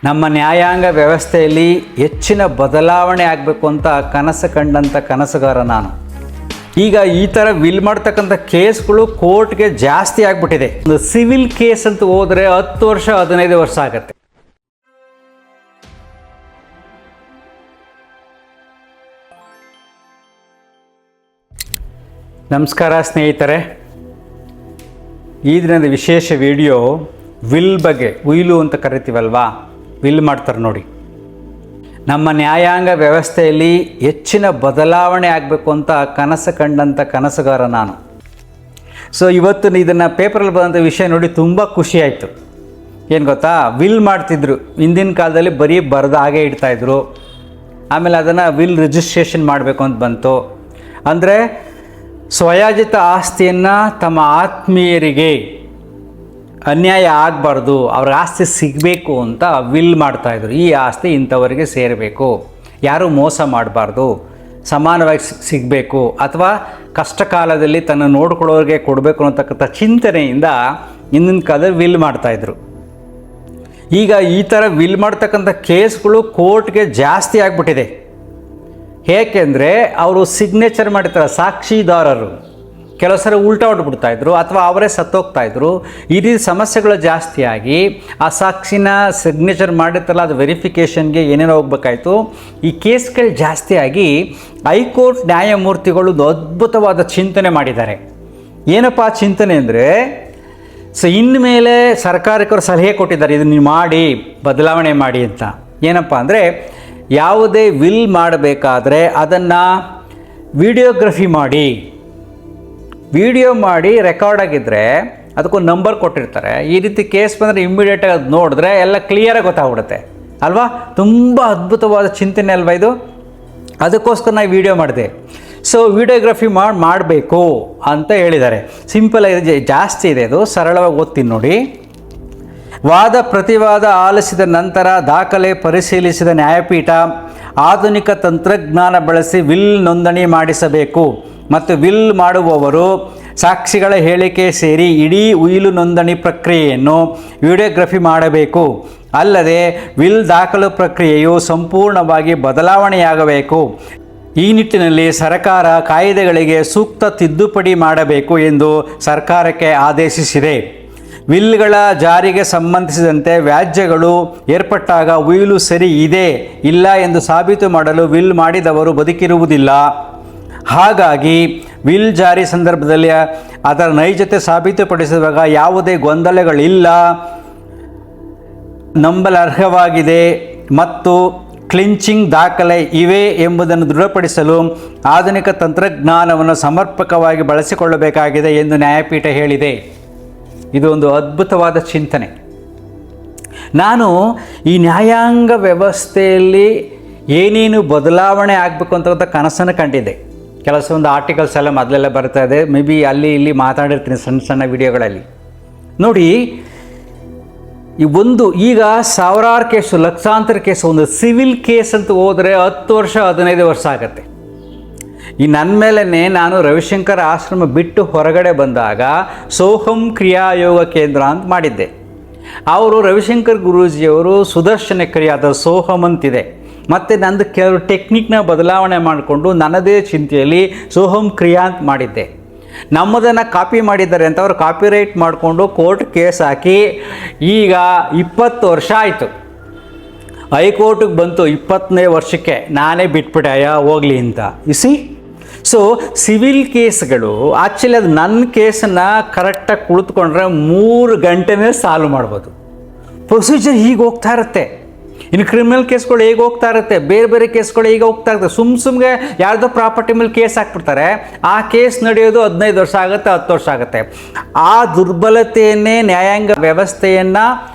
ನಮ್ಮ ನ್ಯಾಯಾಂಗ ವ್ಯವಸ್ಥೆಯಲ್ಲಿ ಹೆಚ್ಚಿನ ಬದಲಾವಣೆ ಆಗಬೇಕು ಅಂತ ಕನಸು ಕಂಡಂಥ ಕನಸುಗಾರ ನಾನು. ಈಗ ಈ ಥರ ವಿಲ್ ಮಾಡ್ತಕ್ಕಂಥ ಕೇಸ್ಗಳು ಕೋರ್ಟ್ಗೆ ಜಾಸ್ತಿ ಆಗಿಬಿಟ್ಟಿದೆ. ಒಂದು ಸಿವಿಲ್ ಕೇಸ್ ಅಂತ ಹೋದರೆ 10 ವರ್ಷ 15 ವರ್ಷ ಆಗುತ್ತೆ. ನಮಸ್ಕಾರ ಸ್ನೇಹಿತರೆ, ಈ ದಿನದ ವಿಶೇಷ ವಿಡಿಯೋ ವಿಲ್ ಬಗ್ಗೆ. ಉಯಿಲು ಅಂತ ಕರಿತೀವಲ್ವಾ, ವಿಲ್ ಮಾಡ್ತಾರೆ ನೋಡಿ. ನಮ್ಮ ನ್ಯಾಯಾಂಗ ವ್ಯವಸ್ಥೆಯಲ್ಲಿ ಹೆಚ್ಚಿನ ಬದಲಾವಣೆ ಆಗಬೇಕು ಅಂತ ಕನಸು ಕಂಡಂಥ ಕನಸುಗಾರ ನಾನು. ಸೊ ಇವತ್ತು ಇದನ್ನು ಪೇಪರಲ್ಲಿ ಬಂದಂಥ ವಿಷಯ ನೋಡಿ ತುಂಬ ಖುಷಿ ಆಯಿತು. ಏನು ಗೊತ್ತಾ, ವಿಲ್ ಮಾಡ್ತಿದ್ರು. ಹಿಂದಿನ ಕಾಲದಲ್ಲಿ ಬರೀ ಬರೆದು ಹಾಗೆ ಇಡ್ತಾಯಿದ್ರು. ಆಮೇಲೆ ಅದನ್ನು ವಿಲ್ ರಿಜಿಸ್ಟ್ರೇಷನ್ ಮಾಡಬೇಕು ಅಂತ ಬಂತು. ಅಂದರೆ ಸ್ವಯಾಜಿತ ಆಸ್ತಿಯನ್ನು ತಮ್ಮ ಆತ್ಮೀಯರಿಗೆ ಅನ್ಯಾಯ ಆಗಬಾರ್ದು, ಅವ್ರ ಆಸ್ತಿ ಸಿಗಬೇಕು ಅಂತ ವಿಲ್ ಮಾಡ್ತಾಯಿದ್ರು. ಈ ಆಸ್ತಿ ಇಂಥವರಿಗೆ ಸೇರಬೇಕು, ಯಾರೂ ಮೋಸ ಮಾಡಬಾರ್ದು, ಸಮಾನವಾಗಿ ಸಿಗಬೇಕು, ಅಥವಾ ಕಷ್ಟ ಕಾಲದಲ್ಲಿ ತನ್ನ ನೋಡ್ಕೊಳ್ಳೋರಿಗೆ ಕೊಡಬೇಕು ಅನ್ನತಕ್ಕಂಥ ಚಿಂತನೆಯಿಂದ ಹಿಂದಿನ ಕಾಲದಲ್ಲಿ ವಿಲ್ ಮಾಡ್ತಾಯಿದ್ರು. ಈಗ ಈ ಥರ ವಿಲ್ ಮಾಡ್ತಕ್ಕಂಥ ಕೇಸ್ಗಳು ಕೋರ್ಟ್ಗೆ ಜಾಸ್ತಿ ಆಗಿಬಿಟ್ಟಿದೆ. ಏಕೆಂದರೆ ಅವರು ಸಿಗ್ನೇಚರ್ ಮಾಡಿರ್ತಾರೆ, ಸಾಕ್ಷಿದಾರರು ಕೆಲವು ಸಲ ಉಲ್ಟಾ ಹೊಡ್ಬಿಡ್ತಾಯಿದ್ರು ಅಥವಾ ಅವರೇ ಸತ್ತೋಗ್ತಾಯಿದ್ರು. ಈ ರೀತಿ ಸಮಸ್ಯೆಗಳು ಜಾಸ್ತಿಯಾಗಿ ಆ ಸಾಕ್ಷಿನ ಸಿಗ್ನೇಚರ್ ಮಾಡಿರ್ತಾರಲ್ಲ, ಅದು ವೆರಿಫಿಕೇಷನ್ಗೆ ಏನೇನೋ ಹೋಗ್ಬೇಕಾಯ್ತು. ಈ ಕೇಸ್ಗಳು ಜಾಸ್ತಿಯಾಗಿ ಹೈಕೋರ್ಟ್ ನ್ಯಾಯಮೂರ್ತಿಗಳು ಒಂದು ಅದ್ಭುತವಾದ ಚಿಂತನೆ ಮಾಡಿದ್ದಾರೆ. ಏನಪ್ಪ ಆ ಚಿಂತನೆ ಅಂದರೆ, ಇನ್ಮೇಲೆ ಸರ್ಕಾರಕ್ಕೆ ಅವರು ಸಲಹೆ ಕೊಟ್ಟಿದ್ದಾರೆ, ಇದನ್ನು ನೀವು ಮಾಡಿ, ಬದಲಾವಣೆ ಮಾಡಿ ಅಂತ. ಏನಪ್ಪ ಅಂದರೆ, ಯಾವುದೇ ವಿಲ್ ಮಾಡಬೇಕಾದ್ರೆ ಅದನ್ನು ವಿಡಿಯೋಗ್ರಫಿ ಮಾಡಿ, ವಿಡಿಯೋ ಮಾಡಿ ರೆಕಾರ್ಡ್ ಆಗಿದ್ದರೆ ಅದಕ್ಕೊಂದು ನಂಬರ್ ಕೊಟ್ಟಿರ್ತಾರೆ. ಈ ರೀತಿ ಕೇಸ್ ಬಂದರೆ ಇಮ್ಮಿಡಿಯೇಟಾಗಿ ಅದು ನೋಡಿದ್ರೆ ಎಲ್ಲ ಕ್ಲಿಯರಾಗಿ ಗೊತ್ತಾಗ್ಬಿಡುತ್ತೆ ಅಲ್ವಾ. ತುಂಬ ಅದ್ಭುತವಾದ ಚಿಂತನೆ ಅಲ್ವಾ ಇದು. ಅದಕ್ಕೋಸ್ಕರ ನಾನು ವಿಡಿಯೋ ಮಾಡಿದೆ. ಸೊ ವಿಡಿಯೋಗ್ರಫಿ ಮಾಡಬೇಕು ಅಂತ ಹೇಳಿದ್ದಾರೆ. ಸಿಂಪಲ್ ಆಗಿ ಜಾಸ್ತಿ ಇದೆ, ಅದು ಸರಳವಾಗಿ ಓದ್ತೀನಿ ನೋಡಿ. ವಾದ ಪ್ರತಿವಾದ ಆಲಿಸಿದ ನಂತರ ದಾಖಲೆ ಪರಿಶೀಲಿಸಿದ ನ್ಯಾಯಪೀಠ ಆಧುನಿಕ ತಂತ್ರಜ್ಞಾನ ಬಳಸಿ ವಿಲ್ ನೋಂದಣಿ ಮಾಡಿಸಬೇಕು ಮತ್ತು ವಿಲ್ ಮಾಡುವವರು ಸಾಕ್ಷಿಗಳ ಹೇಳಿಕೆ ಸೇರಿ ಇಡೀ ಉಯಿಲು ನೋಂದಣಿ ಪ್ರಕ್ರಿಯೆಯನ್ನು ವಿಡಿಯೋಗ್ರಫಿ ಮಾಡಬೇಕು. ಅಲ್ಲದೆ ವಿಲ್ ದಾಖಲು ಪ್ರಕ್ರಿಯೆಯು ಸಂಪೂರ್ಣವಾಗಿ ಬದಲಾವಣೆಯಾಗಬೇಕು. ಈ ನಿಟ್ಟಿನಲ್ಲಿ ಸರ್ಕಾರ ಕಾಯ್ದೆಗಳಿಗೆ ಸೂಕ್ತ ತಿದ್ದುಪಡಿ ಮಾಡಬೇಕು ಎಂದು ಸರ್ಕಾರಕ್ಕೆ ಆದೇಶಿಸಿದೆ. ವಿಲ್ಗಳ ಜಾರಿಗೆ ಸಂಬಂಧಿಸಿದಂತೆ ವ್ಯಾಜ್ಯಗಳು ಏರ್ಪಟ್ಟಾಗ ಉಯಿಲು ಸರಿ ಇದೆ ಇಲ್ಲ ಎಂದು ಸಾಬೀತು ಮಾಡಲು ವಿಲ್ ಮಾಡಿದವರು ಬದುಕಿರುವುದಿಲ್ಲ. ಹಾಗಾಗಿ ವಿಲ್ ಜಾರಿ ಸಂದರ್ಭದಲ್ಲಿ ಅದರ ನೈಜತೆ ಸಾಬೀತುಪಡಿಸುವಾಗ ಯಾವುದೇ ಗೊಂದಲಗಳಿಲ್ಲ, ನಂಬಲರ್ಹವಾಗಿದೆ ಮತ್ತು ಕ್ಲಿಂಚಿಂಗ್ ದಾಖಲೆ ಇವೆ ಎಂಬುದನ್ನು ದೃಢಪಡಿಸಲು ಆಧುನಿಕ ತಂತ್ರಜ್ಞಾನವನ್ನು ಸಮರ್ಪಕವಾಗಿ ಬಳಸಿಕೊಳ್ಳಬೇಕಾಗಿದೆ ಎಂದು ನ್ಯಾಯಪೀಠ ಹೇಳಿದೆ. ಇದು ಒಂದು ಅದ್ಭುತವಾದ ಚಿಂತನೆ. ನಾನು ಈ ನ್ಯಾಯಾಂಗ ವ್ಯವಸ್ಥೆಯಲ್ಲಿ ಏನೇನು ಬದಲಾವಣೆ ಆಗಬೇಕು ಅಂತಕ್ಕಂಥ ಕನಸನ್ನು ಕಂಡಿದ್ದೆ. ಕೆಲವೊಂದು ಆರ್ಟಿಕಲ್ಸ್ ಎಲ್ಲ ಮೊದಲೆಲ್ಲ ಬರ್ತಾ ಇದೆ, ಮೇ ಬಿ ಅಲ್ಲಿ ಇಲ್ಲಿ ಮಾತಾಡಿರ್ತೀನಿ ಸಣ್ಣ ಸಣ್ಣ ವಿಡಿಯೋಗಳಲ್ಲಿ ನೋಡಿ. ಈಗ ಸಾವಿರಾರು ಕೇಸು, ಲಕ್ಷಾಂತರ ಕೇಸು, ಒಂದು ಸಿವಿಲ್ ಕೇಸ್ ಅಂತ ಹೋದರೆ 10 ವರ್ಷ 15 ವರ್ಷ ಆಗುತ್ತೆ. ಈ ನನ್ನ ಮೇಲೇ ನಾನು ರವಿಶಂಕರ್ ಆಶ್ರಮ ಬಿಟ್ಟು ಹೊರಗಡೆ ಬಂದಾಗ ಸೋಹಂ ಕ್ರಿಯಾ ಯೋಗ ಕೇಂದ್ರ ಅಂತ ಮಾಡಿದ್ದೆ. ಅವರು ರವಿಶಂಕರ್ ಗುರೂಜಿಯವರು ಸುದರ್ಶನ ಕ್ರಿಯಾ, ಅದರ ಸೋಹಂ ಅಂತಿದೆ. ಮತ್ತು ನಂದು ಕೆಲವು ಟೆಕ್ನಿಕ್ನ ಬದಲಾವಣೆ ಮಾಡಿಕೊಂಡು ನನ್ನದೇ ಚಿಂತೆಯಲ್ಲಿ ಸೋಹಂ ಕ್ರಿಯಾ ಅಂತ ಮಾಡಿದ್ದೆ. ನಮ್ಮದನ್ನು ಕಾಪಿ ಮಾಡಿದ್ದಾರೆ ಅಂತ ಅವರು ಕಾಪಿರೈಟ್ ಮಾಡಿಕೊಂಡು ಕೋರ್ಟ್ ಕೇಸ್ ಹಾಕಿ ಈಗ 20 ವರ್ಷ ಆಯಿತು. ಹೈಕೋರ್ಟಿಗೆ ಬಂತು 20ನೇ ವರ್ಷಕ್ಕೆ, ನಾನೇ ಬಿಟ್ಬಿಟ್ಟೆ ಹೋಗಲಿ ಅಂತ. ಇಸಿ ಸೊ ಸಿವಿಲ್ ಕೇಸ್ಗಳು ಆ್ಯಕ್ಚುಲಿ ಅದು ನನ್ನ ಕೇಸನ್ನು ಕರೆಕ್ಟಾಗಿ ಕುಳಿತುಕೊಂಡ್ರೆ 3 ಗಂಟೆನೇ ಸಾಲ್ವ್ ಮಾಡ್ಬೋದು. ಪ್ರೊಸೀಜರ್ ಹೀಗೆ ಹೋಗ್ತಾ ಇರುತ್ತೆ. ಇನ್ನು ಕ್ರಿಮಿನಲ್ ಕೇಸ್ಗಳು ಹೇಗೆ ಹೋಗ್ತಾ ಇರುತ್ತೆ, ಬೇರೆ ಬೇರೆ ಕೇಸ್ಗಳು ಹೇಗೆ ಹೋಗ್ತಾ ಇರುತ್ತೆ. ಸುಮ್ಮನೆ ಯಾರ್ದೋ ಪ್ರಾಪರ್ಟಿ ಮೇಲೆ ಕೇಸ್ ಹಾಕ್ಬಿಡ್ತಾರೆ, ಆ ಕೇಸ್ ನಡೆಯೋದು 15 ವರ್ಷ ಆಗುತ್ತೆ, 10 ವರ್ಷ ಆಗುತ್ತೆ. ಆ ದುರ್ಬಲತೆಯನ್ನೇ ನ್ಯಾಯಾಂಗ ವ್ಯವಸ್ಥೆಯನ್ನು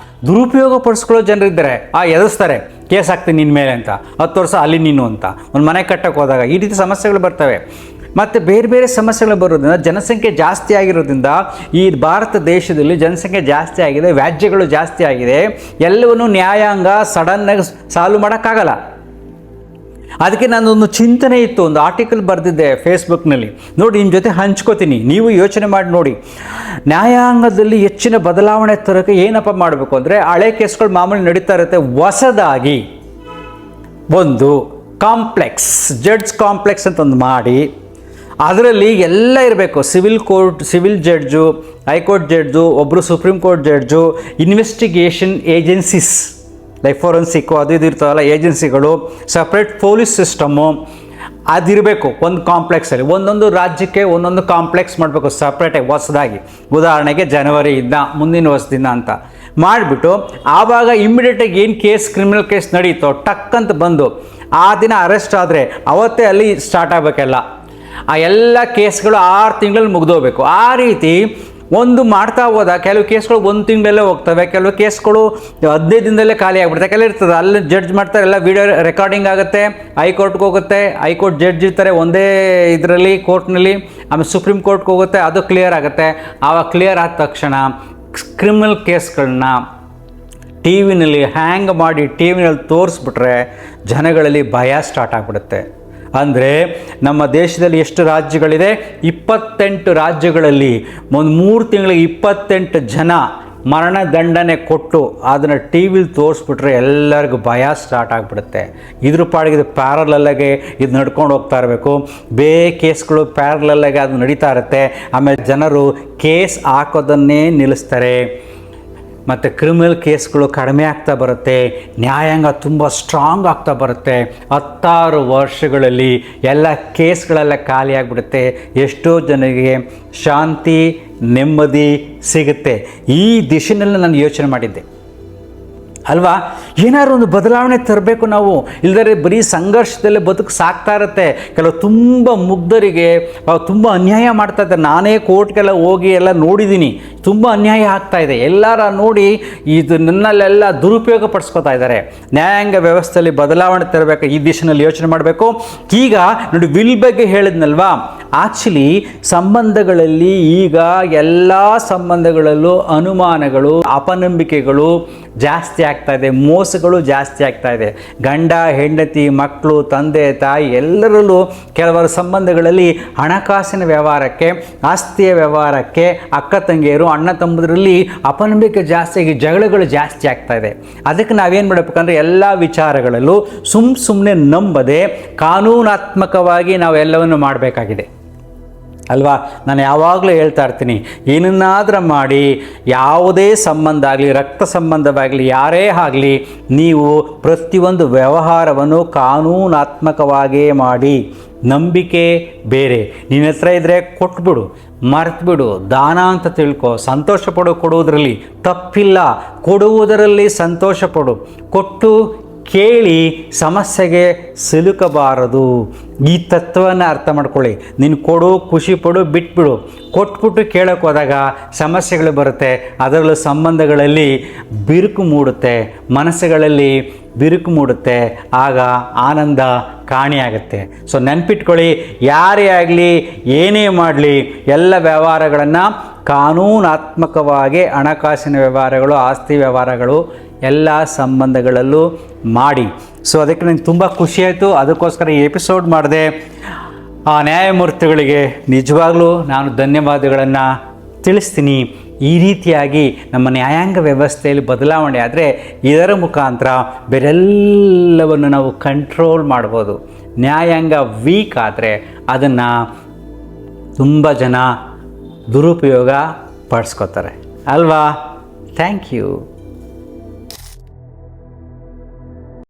ದುರುಪಯೋಗ ಪಡಿಸ್ಕೊಳ್ಳೋ ಜನರಿದ್ದಾರೆ. ಎದುರಿಸ್ತಾರೆ, ಕೇಸ್ ಹಾಕ್ತೀನಿ ನಿನ್ನ ಮೇಲೆ ಅಂತ, 10 ವರ್ಷ ಅಲ್ಲಿ ನೀನು ಅಂತ, ಒಂದು ಮನೆ ಕಟ್ಟಕ್ಕೆ ಹೋದಾಗ ಈ ರೀತಿ ಸಮಸ್ಯೆಗಳು ಬರ್ತವೆ. ಮತ್ತು ಬೇರೆ ಬೇರೆ ಸಮಸ್ಯೆಗಳು ಬರೋದ್ರಿಂದ ಜನಸಂಖ್ಯೆ ಜಾಸ್ತಿ ಆಗಿರೋದ್ರಿಂದ ಈ ಭಾರತ ದೇಶದಲ್ಲಿ ಜನಸಂಖ್ಯೆ ಜಾಸ್ತಿ ಆಗಿದೆ, ವ್ಯಾಜ್ಯಗಳು ಜಾಸ್ತಿ ಆಗಿದೆ. ಎಲ್ಲವನ್ನೂ ನ್ಯಾಯಾಂಗ ಸಡನ್ನಾಗಿ ಸಾಲ್ವ್ ಮಾಡೋಕ್ಕಾಗಲ್ಲ. ಅದಕ್ಕೆ ನನ್ನೊಂದು ಚಿಂತನೆ ಇತ್ತು, ಒಂದು ಆರ್ಟಿಕಲ್ ಬರೆದಿದ್ದೆ ಫೇಸ್ಬುಕ್ನಲ್ಲಿ, ನೋಡಿ ನಿಮ್ಮ ಜೊತೆ ಹಂಚ್ಕೋತೀನಿ, ನೀವು ಯೋಚನೆ ಮಾಡಿ ನೋಡಿ. ನ್ಯಾಯಾಂಗದಲ್ಲಿ ಹೆಚ್ಚಿನ ಬದಲಾವಣೆ ತರೋಕ್ಕೆ ಏನಪ್ಪ ಮಾಡಬೇಕು ಅಂದರೆ, ಹಳೆ ಕೇಸ್ಗಳು ಮಾಮೂಲಿ ನಡೀತಾ ಇರುತ್ತೆ, ಹೊಸದಾಗಿ ಒಂದು ಕಾಂಪ್ಲೆಕ್ಸ್, ಜಡ್ಜ್ ಕಾಂಪ್ಲೆಕ್ಸ್ ಅಂತ ಒಂದು ಮಾಡಿ ಅದರಲ್ಲಿ ಎಲ್ಲ ಇರಬೇಕು. ಸಿವಿಲ್ ಜಡ್ಜು, ಹೈಕೋರ್ಟ್ ಜಡ್ಜು, ಒಬ್ಬರು supreme court judge, investigation agencies like forensic ಅದು ಇದು ಇರ್ತಾವಲ್ಲ ಏಜೆನ್ಸಿಗಳು, ಸಪ್ರೇಟ್ ಪೊಲೀಸ್ ಸಿಸ್ಟಮು ಅದಿರಬೇಕು ಒಂದು ಕಾಂಪ್ಲೆಕ್ಸಲ್ಲಿ. ಒಂದೊಂದು ರಾಜ್ಯಕ್ಕೆ ಒಂದೊಂದು ಕಾಂಪ್ಲೆಕ್ಸ್ ಮಾಡಬೇಕು ಸಪ್ರೇಟಾಗಿ ಹೊಸದಾಗಿ. ಉದಾಹರಣೆಗೆ ಜನವರಿಯಿಂದ ಮುಂದಿನ ವರ್ಷದಿಂದ ಅಂತ ಮಾಡಿಬಿಟ್ಟು ಆವಾಗ ಇಮ್ಮಿಡಿಯೇಟಾಗಿ ಏನು ಕ್ರಿಮಿನಲ್ ಕೇಸ್ ನಡೀತೋ ಟಕ್ ಅಂತ ಬಂದು ಆ ದಿನ ಅರೆಸ್ಟ್ ಆದರೆ ಅವತ್ತೇ ಅಲ್ಲಿ ಸ್ಟಾರ್ಟ್ ಆಗಬೇಕೆಲ್ಲ. ಆ ಎಲ್ಲ ಕೇಸ್ಗಳು 6 ತಿಂಗಳಲ್ಲಿ ಮುಗಿದೋಗ್ಬೇಕು. ಆ ರೀತಿ ಒಂದು ಮಾಡ್ತಾ ಹೋದ ಕೆಲವು ಕೇಸ್ಗಳು 1 ತಿಂಗಳಲ್ಲೇ ಹೋಗ್ತವೆ, ಕೆಲವು ಕೇಸ್ಗಳು 15 ದಿನದಲ್ಲೇ ಖಾಲಿ ಆಗಿಬಿಡ್ತವೆ. ಕೆಲವು ಇರ್ತದೆ ಅಲ್ಲಿ ಜಡ್ಜ್ ಮಾಡ್ತಾರೆ, ಎಲ್ಲ ವಿಡಿಯೋ ರೆಕಾರ್ಡಿಂಗ್ ಆಗುತ್ತೆ, ಹೈಕೋರ್ಟ್ಗೆ ಹೋಗುತ್ತೆ, ಹೈಕೋರ್ಟ್ ಜಡ್ಜ್ ಇರ್ತಾರೆ ಒಂದೇ ಇದರಲ್ಲಿ ಕೋರ್ಟ್ನಲ್ಲಿ, ಆಮೇಲೆ ಸುಪ್ರೀಂ ಕೋರ್ಟ್ಗೆ ಹೋಗುತ್ತೆ, ಅದು ಕ್ಲಿಯರ್ ಆಗುತ್ತೆ. ಆವಾಗ ಕ್ಲಿಯರ್ ಆದ ತಕ್ಷಣ ಕ್ರಿಮಿನಲ್ ಕೇಸ್ಗಳನ್ನ ಟಿ ವಿನಲ್ಲಿ ಹ್ಯಾಂಗ್ ಮಾಡಿ ಟಿ ವಿನಲ್ಲಿ ತೋರಿಸ್ಬಿಟ್ರೆ ಜನಗಳಲ್ಲಿ ಭಯ ಸ್ಟಾರ್ಟ್ ಆಗಿಬಿಡುತ್ತೆ. ಅಂದರೆ ನಮ್ಮ ದೇಶದಲ್ಲಿ ಎಷ್ಟು ರಾಜ್ಯಗಳಿದೆ? 28 ರಾಜ್ಯಗಳಲ್ಲಿ ಒಂದು 3 ತಿಂಗಳಿಗೆ 28 ಜನ ಮರಣದಂಡನೆ ಕೊಟ್ಟು ಅದನ್ನು ಟಿ ವಿಲಿ ತೋರಿಸ್ಬಿಟ್ರೆ ಎಲ್ಲರಿಗೂ ಭಯ ಸ್ಟಾರ್ಟ್ ಆಗಿಬಿಡುತ್ತೆ. ಇದ್ರ ಪಾಡಿಗೆ ಇದು ಪ್ಯಾರಲಲ್ಲಾಗೆ ಇದು ನಡ್ಕೊಂಡು ಹೋಗ್ತಾ ಇರಬೇಕು. ಕೇಸ್ಗಳು ಪ್ಯಾರಲಲ್ಲಾಗೆ ಅದು ನಡೀತಾ ಇರುತ್ತೆ. ಆಮೇಲೆ ಜನರು ಕೇಸ್ ಹಾಕೋದನ್ನೇ ನಿಲ್ಲಿಸ್ತಾರೆ. ಮತ್ತು ಕ್ರಿಮಿನಲ್ ಕೇಸ್ಗಳು ಕಡಿಮೆ ಆಗ್ತಾ ಬರುತ್ತೆ, ನ್ಯಾಯಾಂಗ ತುಂಬ ಸ್ಟ್ರಾಂಗ್ ಆಗ್ತಾ ಬರುತ್ತೆ. 16 ವರ್ಷಗಳಲ್ಲಿ ಎಲ್ಲ ಕೇಸ್ಗಳೆಲ್ಲ ಖಾಲಿ ಆಗಿಬಿಡುತ್ತೆ. ಎಷ್ಟೋ ಜನರಿಗೆ ಶಾಂತಿ ನೆಮ್ಮದಿ ಸಿಗುತ್ತೆ. ಈ ದಿಶೆಯಲ್ಲಿ ನಾನು ಯೋಚನೆ ಮಾಡಿದ್ದೆ ಅಲ್ವಾ. ಏನಾದ್ರು ಒಂದು ಬದಲಾವಣೆ ತರಬೇಕು ನಾವು, ಇಲ್ಲದ್ರೆ ಬರೀ ಸಂಘರ್ಷದಲ್ಲೇ ಬದುಕು ಸಾಕ್ತಾ ಇರುತ್ತೆ. ಕೆಲವು ತುಂಬ ಮುಗ್ಧರಿಗೆ ತುಂಬ ಅನ್ಯಾಯ ಮಾಡ್ತಾ ಇದ್ದಾರೆ. ನಾನೇ ಕೋರ್ಟ್ಗೆಲ್ಲ ಹೋಗಿ ಎಲ್ಲ ನೋಡಿದ್ದೀನಿ, ತುಂಬ ಅನ್ಯಾಯ ಆಗ್ತಾಯಿದೆ. ಎಲ್ಲರ ನೋಡಿ ಇದು ನನ್ನಲ್ಲೆಲ್ಲ ದುರುಪಯೋಗ ಪಡಿಸ್ಕೊತಾ ಇದ್ದಾರೆ. ನ್ಯಾಯಾಂಗ ವ್ಯವಸ್ಥೆಯಲ್ಲಿ ಬದಲಾವಣೆ ತರಬೇಕು, ಈ ದಿಶೆಯಲ್ಲಿ ಯೋಚನೆ ಮಾಡಬೇಕು. ಈಗ ನೋಡಿ ವಿಲ್ ಬಗ್ಗೆ ಹೇಳಿದ್ನಲ್ವಾ, ಆ್ಯಕ್ಚುಲಿ ಸಂಬಂಧಗಳಲ್ಲಿ ಈಗ ಎಲ್ಲ ಸಂಬಂಧಗಳಲ್ಲೂ ಅನುಮಾನಗಳು ಅಪನಂಬಿಕೆಗಳು ಜಾಸ್ತಿ ಆಗ್ತಾ ಇದೆ, ಮೋಸಗಳು ಜಾಸ್ತಿ ಆಗ್ತಾ ಇದೆ. ಗಂಡ ಹೆಂಡತಿ ಮಕ್ಕಳು ತಂದೆ ತಾಯಿ ಎಲ್ಲರಲ್ಲೂ ಕೆಲವರು ಸಂಬಂಧಗಳಲ್ಲಿ ಹಣಕಾಸಿನ ವ್ಯವಹಾರಕ್ಕೆ ಆಸ್ತಿಯ ವ್ಯವಹಾರಕ್ಕೆ ಅಕ್ಕ ತಂಗಿಯರು ಅಣ್ಣ ತಮ್ಮದರಲ್ಲಿ ಅಪನಂಬಿಕೆ ಜಾಸ್ತಿಯಾಗಿ ಜಗಳಗಳು ಜಾಸ್ತಿ ಆಗ್ತಾ ಇದೆ. ಅದಕ್ಕೆ ನಾವೇನು ಮಾಡಬೇಕಂದ್ರೆ ಎಲ್ಲ ವಿಚಾರಗಳಲ್ಲೂ ಸುಮ್ಮನೆ ನಂಬದೆ ಕಾನೂನಾತ್ಮಕವಾಗಿ ನಾವು ಎಲ್ಲವನ್ನು ಮಾಡಬೇಕಾಗಿದೆ ಅಲ್ವಾ. ನಾನು ಯಾವಾಗಲೂ ಹೇಳ್ತಾ ಇರ್ತೀನಿ, ಏನನ್ನಾದರೂ ಮಾಡಿ ಯಾವುದೇ ಸಂಬಂಧ ಆಗಲಿ ರಕ್ತ ಸಂಬಂಧವಾಗಲಿ ಯಾರೇ ಆಗಲಿ ನೀವು ಪ್ರತಿಯೊಂದು ವ್ಯವಹಾರವನ್ನು ಕಾನೂನಾತ್ಮಕವಾಗಿಯೇ ಮಾಡಿ. ನಂಬಿಕೆ ಬೇರೆ, ನಿನ್ನ ಹತ್ರ ಇದ್ದರೆ ಕೊಟ್ಬಿಡು, ಮರೆತುಬಿಡು, ದಾನ ಅಂತ ತಿಳ್ಕೊ, ಸಂತೋಷ ಕೊಡುವುದರಲ್ಲಿ ತಪ್ಪಿಲ್ಲ, ಕೊಡುವುದರಲ್ಲಿ ಸಂತೋಷ ಪಡು. ಕೊಟ್ಟು ಕೇಳಿ ಸಮಸ್ಯೆಗೆ ಸಿಲುಕಬಾರದು. ಈ ತತ್ವವನ್ನು ಅರ್ಥ ಮಾಡ್ಕೊಳ್ಳಿ. ನೀನು ಕೊಡು, ಖುಷಿ ಪಡು, ಬಿಟ್ಬಿಡು. ಕೊಟ್ಬಿಟ್ಟು ಕೇಳೋಕೆ ಹೋದಾಗ ಸಮಸ್ಯೆಗಳು ಬರುತ್ತೆ. ಅದರಲ್ಲೂ ಸಂಬಂಧಗಳಲ್ಲಿ ಬಿರುಕು ಮೂಡುತ್ತೆ, ಮನಸ್ಸುಗಳಲ್ಲಿ ಬಿರುಕು ಮೂಡುತ್ತೆ. ಆಗ ಆನಂದ ಕಾಣಿಯಾಗುತ್ತೆ. ಸೊ ನೆನ್ಪಿಟ್ಕೊಳ್ಳಿ, ಯಾರೇ ಆಗಲಿ ಏನೇ ಮಾಡಲಿ ಎಲ್ಲ ವ್ಯವಹಾರಗಳನ್ನು ಕಾನೂನಾತ್ಮಕವಾಗಿ ಹಣಕಾಸಿನ ವ್ಯವಹಾರಗಳು ಆಸ್ತಿ ವ್ಯವಹಾರಗಳು ಎಲ್ಲ ಸಂಬಂಧಗಳಲ್ಲೂ ಮಾಡಿ. ಸೊ ಅದಕ್ಕೆ ನನಗೆ ತುಂಬ ಖುಷಿಯಾಯಿತು, ಅದಕ್ಕೋಸ್ಕರ ಈ ಎಪಿಸೋಡ್ ಮಾಡಿದೆ. ಆ ನ್ಯಾಯಮೂರ್ತಿಗಳಿಗೆ ನಿಜವಾಗ್ಲೂ ನಾನು ಧನ್ಯವಾದಗಳನ್ನು ತಿಳಿಸ್ತೀನಿ. ಈ ರೀತಿಯಾಗಿ ನಮ್ಮ ನ್ಯಾಯಾಂಗ ವ್ಯವಸ್ಥೆಯಲ್ಲಿ ಬದಲಾವಣೆ ಆದರೆ ಇದರ ಮುಖಾಂತರ ಬೇರೆಲ್ಲವನ್ನು ನಾವು ಕಂಟ್ರೋಲ್ ಮಾಡ್ಬೋದು. ನ್ಯಾಯಾಂಗ ವೀಕ್ ಆದರೆ ಅದನ್ನು ತುಂಬ ಜನ ದುರುಪಯೋಗ ಪಡಿಸ್ಕೋತಾರೆ ಅಲ್ವಾ. Thank you.